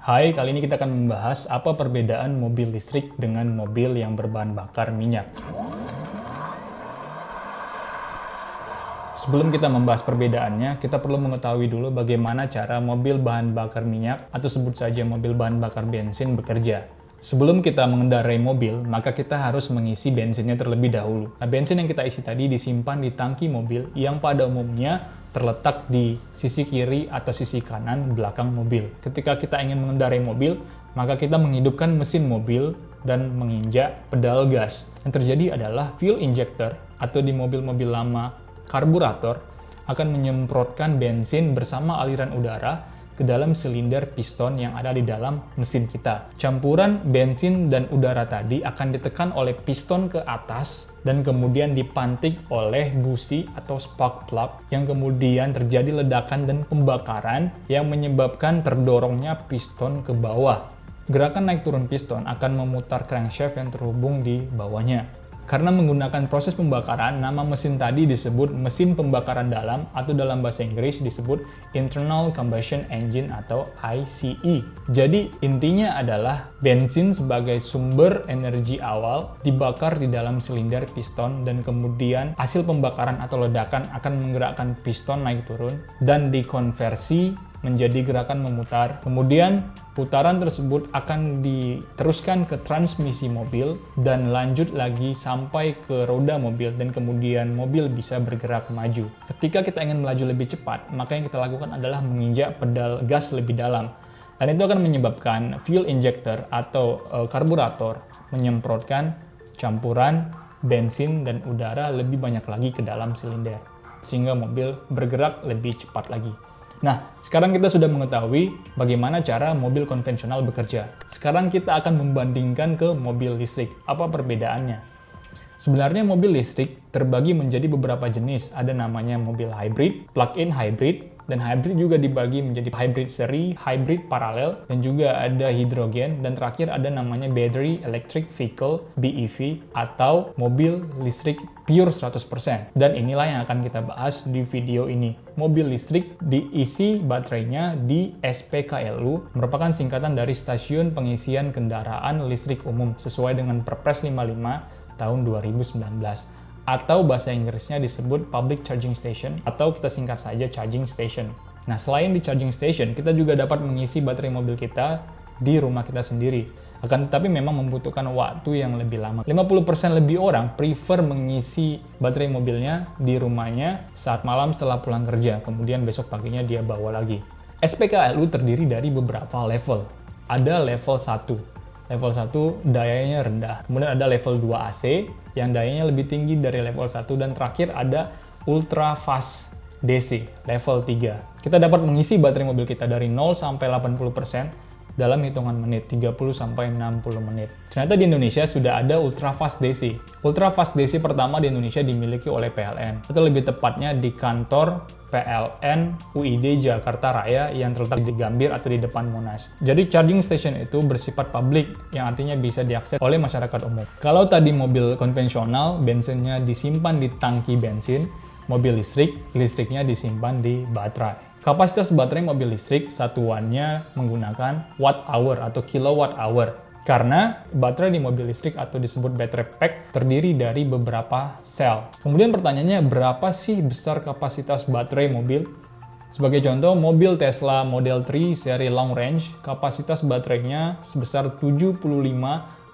Hai, kali ini kita akan membahas apa perbedaan mobil listrik dengan mobil yang berbahan bakar minyak. Sebelum kita membahas perbedaannya, kita perlu mengetahui dulu bagaimana cara mobil bahan bakar minyak atau sebut saja mobil bahan bakar bensin bekerja. Sebelum kita mengendarai mobil, maka kita harus mengisi bensinnya terlebih dahulu. Nah, bensin yang kita isi tadi disimpan di tangki mobil yang pada umumnya terletak di sisi kiri atau sisi kanan belakang mobil. Ketika kita ingin mengendarai mobil, maka kita menghidupkan mesin mobil dan menginjak pedal gas. Yang terjadi adalah fuel injector atau di mobil-mobil lama karburator akan menyemprotkan bensin bersama aliran udara ke dalam silinder piston yang ada di dalam mesin kita. Campuran bensin dan udara tadi akan ditekan oleh piston ke atas dan kemudian dipantik oleh busi atau spark plug yang kemudian terjadi ledakan dan pembakaran yang menyebabkan terdorongnya piston ke bawah. Gerakan naik turun piston akan memutar crankshaft yang terhubung di bawahnya. Karena menggunakan proses pembakaran, nama mesin tadi disebut mesin pembakaran dalam atau dalam bahasa Inggris disebut Internal Combustion Engine atau ICE. Jadi intinya adalah bensin sebagai sumber energi awal dibakar di dalam silinder piston dan kemudian hasil pembakaran atau ledakan akan menggerakkan piston naik turun dan dikonversi menjadi gerakan memutar. Kemudian putaran tersebut akan diteruskan ke transmisi mobil dan lanjut lagi sampai ke roda mobil dan kemudian mobil bisa bergerak maju. Ketika kita ingin melaju lebih cepat, maka yang kita lakukan adalah menginjak pedal gas lebih dalam. Dan itu akan menyebabkan fuel injector atau karburator menyemprotkan campuran bensin dan udara lebih banyak lagi ke dalam silinder sehingga mobil bergerak lebih cepat lagi. Nah, sekarang kita sudah mengetahui bagaimana cara mobil konvensional bekerja. Sekarang kita akan membandingkan ke mobil listrik. Apa perbedaannya? Sebenarnya mobil listrik terbagi menjadi beberapa jenis. Ada namanya mobil hybrid, plug-in hybrid, dan hybrid juga dibagi menjadi hybrid seri, hybrid paralel, dan juga ada hidrogen, dan terakhir ada namanya battery electric vehicle, BEV, atau mobil listrik pure 100%. Dan inilah yang akan kita bahas di video ini. Mobil listrik diisi baterainya di SPKLU, merupakan singkatan dari Stasiun Pengisian Kendaraan Listrik Umum, sesuai dengan Perpres 55 tahun 2019. Atau bahasa Inggrisnya disebut Public Charging Station, atau kita singkat saja Charging Station. Nah, selain di Charging Station, kita juga dapat mengisi baterai mobil kita di rumah kita sendiri. Akan tetapi memang membutuhkan waktu yang lebih lama. 50% lebih orang prefer mengisi baterai mobilnya di rumahnya saat malam setelah pulang kerja, kemudian besok paginya dia bawa lagi. SPKLU terdiri dari beberapa level. Ada level 1. Level 1 dayanya rendah. Kemudian ada level 2 AC yang dayanya lebih tinggi dari level 1 dan terakhir ada ultra fast DC level 3. Kita dapat mengisi baterai mobil kita dari 0 sampai 80% dalam hitungan menit, 30 sampai 60 menit. Ternyata di Indonesia sudah ada ultra fast DC. Ultra fast DC pertama di Indonesia dimiliki oleh PLN. Atau lebih tepatnya di kantor PLN UID Jakarta Raya yang terletak di Gambir atau di depan Monas. Jadi charging station itu bersifat publik yang artinya bisa diakses oleh masyarakat umum. Kalau tadi mobil konvensional bensinnya disimpan di tangki bensin, mobil listriknya disimpan di baterai. Kapasitas baterai mobil listrik satuannya menggunakan watt hour atau kilowatt hour. Karena baterai di mobil listrik atau disebut battery pack terdiri dari beberapa sel. Kemudian pertanyaannya, berapa sih besar kapasitas baterai mobil? Sebagai contoh, mobil Tesla Model 3 seri long range, kapasitas baterainya sebesar 75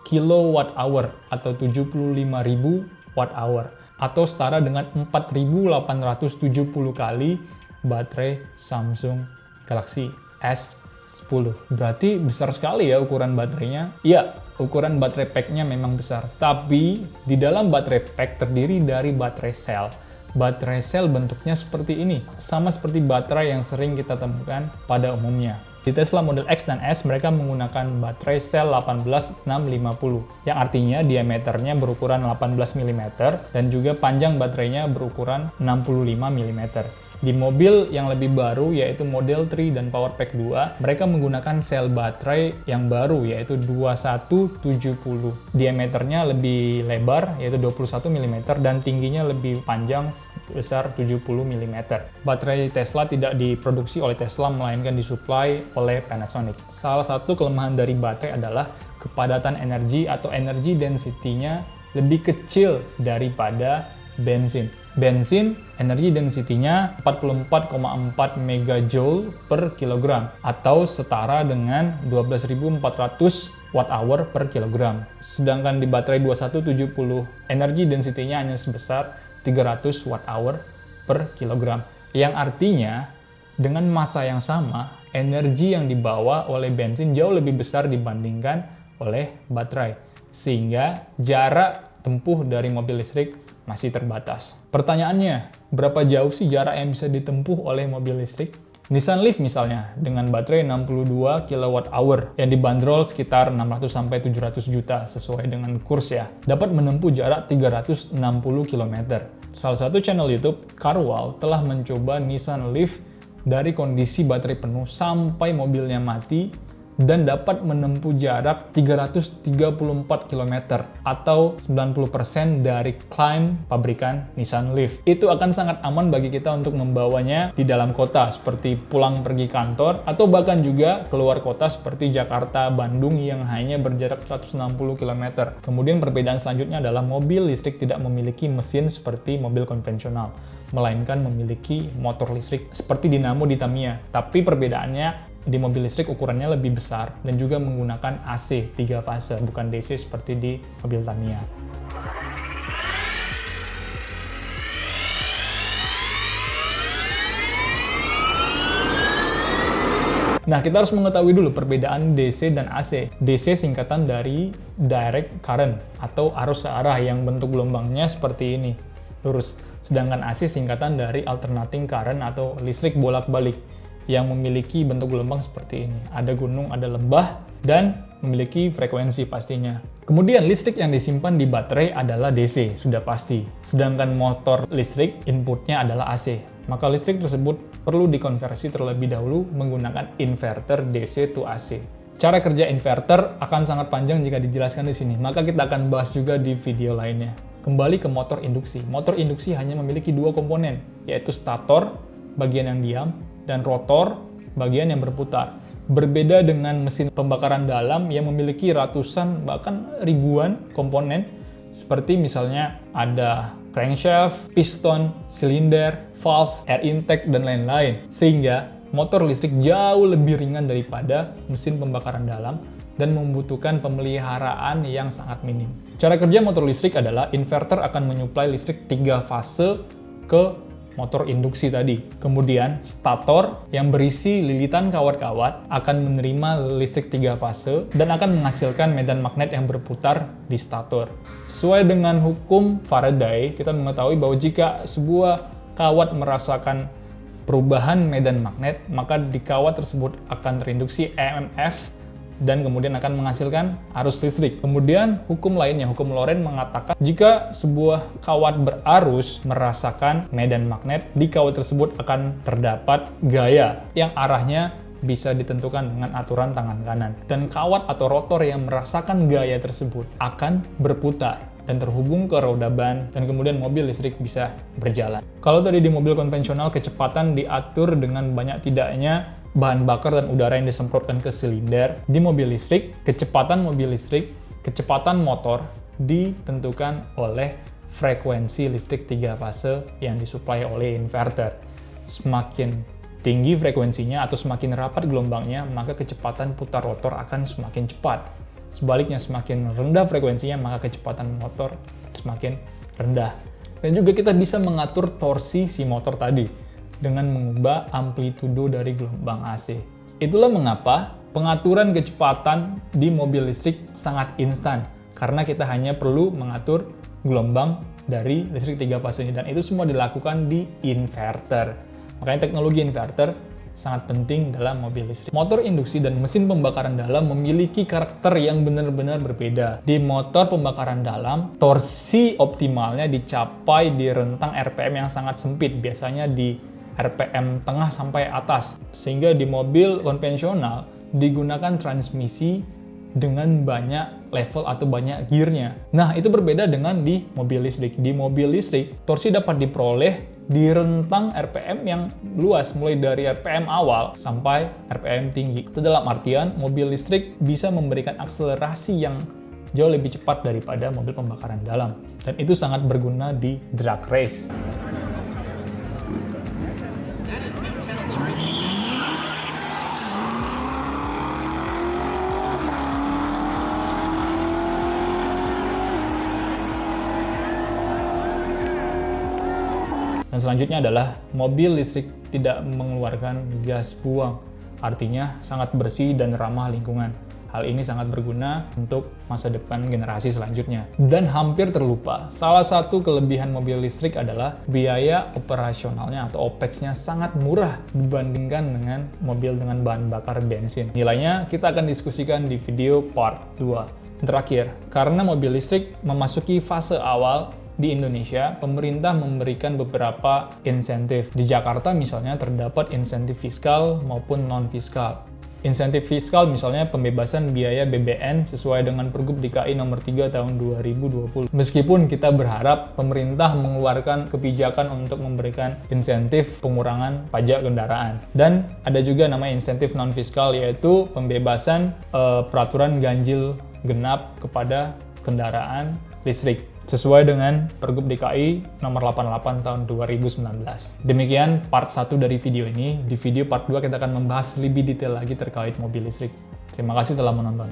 kilowatt hour atau 75.000 watt hour. Atau setara dengan 4.870 kali baterai Samsung Galaxy S10. Berarti besar sekali ya ukuran baterainya. Iya, ukuran baterai pack-nya memang besar. Tapi di dalam baterai pack terdiri dari baterai sel. Baterai sel bentuknya seperti ini. Sama seperti baterai yang sering kita temukan pada umumnya. Di Tesla Model X dan S mereka menggunakan baterai sel 18650 yang artinya diameternya berukuran 18 mm dan juga panjang baterainya berukuran 65 mm. Di mobil yang lebih baru yaitu Model 3 dan Powerpack 2, mereka menggunakan sel baterai yang baru yaitu 2170. Diameternya lebih lebar yaitu 21 mm dan tingginya lebih panjang sebesar 70 mm. Baterai Tesla tidak diproduksi oleh Tesla melainkan disuplai oleh Panasonic. Salah satu kelemahan dari baterai adalah kepadatan energi atau energy density-nya lebih kecil daripada bensin. Bensin, energy density-nya 44,4 megajoule per kilogram atau setara dengan 12.400 watt-hour per kilogram. Sedangkan di baterai 2170, energy density-nya hanya sebesar 300 watt-hour per kilogram. Yang artinya, dengan massa yang sama, energi yang dibawa oleh bensin jauh lebih besar dibandingkan oleh baterai. Sehingga jarak tempuh dari mobil listrik masih terbatas. Pertanyaannya, berapa jauh sih jarak yang bisa ditempuh oleh mobil listrik? Nissan Leaf misalnya, dengan baterai 62 kWh yang dibanderol sekitar 600-700 juta sesuai dengan kurs ya, dapat menempuh jarak 360 km. Salah satu channel YouTube, Carwall, telah mencoba Nissan Leaf dari kondisi baterai penuh sampai mobilnya mati dan dapat menempuh jarak 334 km atau 90% dari klaim pabrikan Nissan Leaf. Itu akan sangat aman bagi kita untuk membawanya di dalam kota seperti pulang pergi kantor atau bahkan juga keluar kota seperti Jakarta, Bandung yang hanya berjarak 160 km. Kemudian perbedaan selanjutnya adalah mobil listrik tidak memiliki mesin seperti mobil konvensional, melainkan memiliki motor listrik seperti dinamo di Tamiya. Tapi perbedaannya di mobil listrik ukurannya lebih besar dan juga menggunakan AC 3 fase, bukan DC seperti di mobil Tamiya. Nah, kita harus mengetahui dulu perbedaan DC dan AC. DC singkatan dari direct current atau arus searah yang bentuk gelombangnya seperti ini, lurus. Sedangkan AC singkatan dari alternating current atau listrik bolak-balik yang memiliki bentuk gelombang seperti ini. Ada gunung, ada lembah, dan memiliki frekuensi pastinya. Kemudian listrik yang disimpan di baterai adalah DC, sudah pasti. Sedangkan motor listrik inputnya adalah AC. Maka listrik tersebut perlu dikonversi terlebih dahulu menggunakan inverter DC to AC. Cara kerja inverter akan sangat panjang jika dijelaskan di sini, maka kita akan bahas juga di video lainnya. Kembali ke motor induksi. Motor induksi hanya memiliki dua komponen, yaitu stator, bagian yang diam, dan rotor, bagian yang berputar. Berbeda dengan mesin pembakaran dalam yang memiliki ratusan bahkan ribuan komponen, seperti misalnya ada crankshaft, piston, silinder, valve, air intake, dan lain-lain. Sehingga motor listrik jauh lebih ringan daripada mesin pembakaran dalam dan membutuhkan pemeliharaan yang sangat minim. Cara kerja motor listrik adalah inverter akan menyuplai listrik 3 fase ke motor induksi tadi. Kemudian stator yang berisi lilitan kawat-kawat akan menerima listrik 3 fase dan akan menghasilkan medan magnet yang berputar di stator. Sesuai dengan hukum Faraday, kita mengetahui bahwa jika sebuah kawat merasakan perubahan medan magnet, maka di kawat tersebut akan terinduksi EMF dan kemudian akan menghasilkan arus listrik. Kemudian hukum lainnya, hukum Lorentz mengatakan jika sebuah kawat berarus merasakan medan magnet, di kawat tersebut akan terdapat gaya yang arahnya bisa ditentukan dengan aturan tangan kanan. Dan kawat atau rotor yang merasakan gaya tersebut akan berputar dan terhubung ke roda ban, dan kemudian mobil listrik bisa berjalan. Kalau tadi di mobil konvensional kecepatan diatur dengan banyak tidaknya bahan bakar dan udara yang disemprotkan ke silinder, di mobil listrik, kecepatan mobil listrik, kecepatan motor ditentukan oleh frekuensi listrik 3 fase yang disuplai oleh inverter. Semakin tinggi frekuensinya atau semakin rapat gelombangnya, maka kecepatan putar rotor akan semakin cepat. Sebaliknya, semakin rendah frekuensinya, maka kecepatan motor semakin rendah. Dan juga kita bisa mengatur torsi si motor tadi dengan mengubah amplitudo dari gelombang AC. Itulah mengapa pengaturan kecepatan di mobil listrik sangat instan, karena kita hanya perlu mengatur gelombang dari listrik 3 fase ini, dan itu semua dilakukan di inverter. Makanya teknologi inverter sangat penting dalam mobil listrik. Motor induksi dan mesin pembakaran dalam memiliki karakter yang benar-benar berbeda. Di motor pembakaran dalam, torsi optimalnya dicapai di rentang RPM yang sangat sempit, biasanya di RPM tengah sampai atas. Sehingga di mobil konvensional digunakan transmisi dengan banyak level atau banyak gearnya. Nah, itu berbeda dengan di mobil listrik. Di mobil listrik, torsi dapat diperoleh di rentang RPM yang luas, mulai dari RPM awal sampai RPM tinggi. Itu dalam artian, mobil listrik bisa memberikan akselerasi yang jauh lebih cepat daripada mobil pembakaran dalam. Dan itu sangat berguna di drag race. Dan selanjutnya adalah mobil listrik tidak mengeluarkan gas buang, artinya sangat bersih dan ramah lingkungan. Hal ini sangat berguna untuk masa depan generasi selanjutnya. Dan hampir terlupa, salah satu kelebihan mobil listrik adalah biaya operasionalnya atau OPEX-nya sangat murah dibandingkan dengan mobil dengan bahan bakar bensin. Nilainya kita akan diskusikan di video part 2. Terakhir, karena mobil listrik memasuki fase awal, di Indonesia, pemerintah memberikan beberapa insentif. Di Jakarta misalnya terdapat insentif fiskal maupun non-fiskal. Insentif fiskal misalnya pembebasan biaya BBN sesuai dengan Pergub DKI nomor 3 tahun 2020. Meskipun kita berharap pemerintah mengeluarkan kebijakan untuk memberikan insentif pengurangan pajak kendaraan. Dan ada juga namanya insentif non-fiskal, yaitu pembebasan peraturan ganjil genap kepada kendaraan listrik sesuai dengan Pergub DKI nomor 88 tahun 2019. Demikian part 1 dari video ini. Di video part 2 kita akan membahas lebih detail lagi terkait mobil listrik. Terima kasih telah menonton.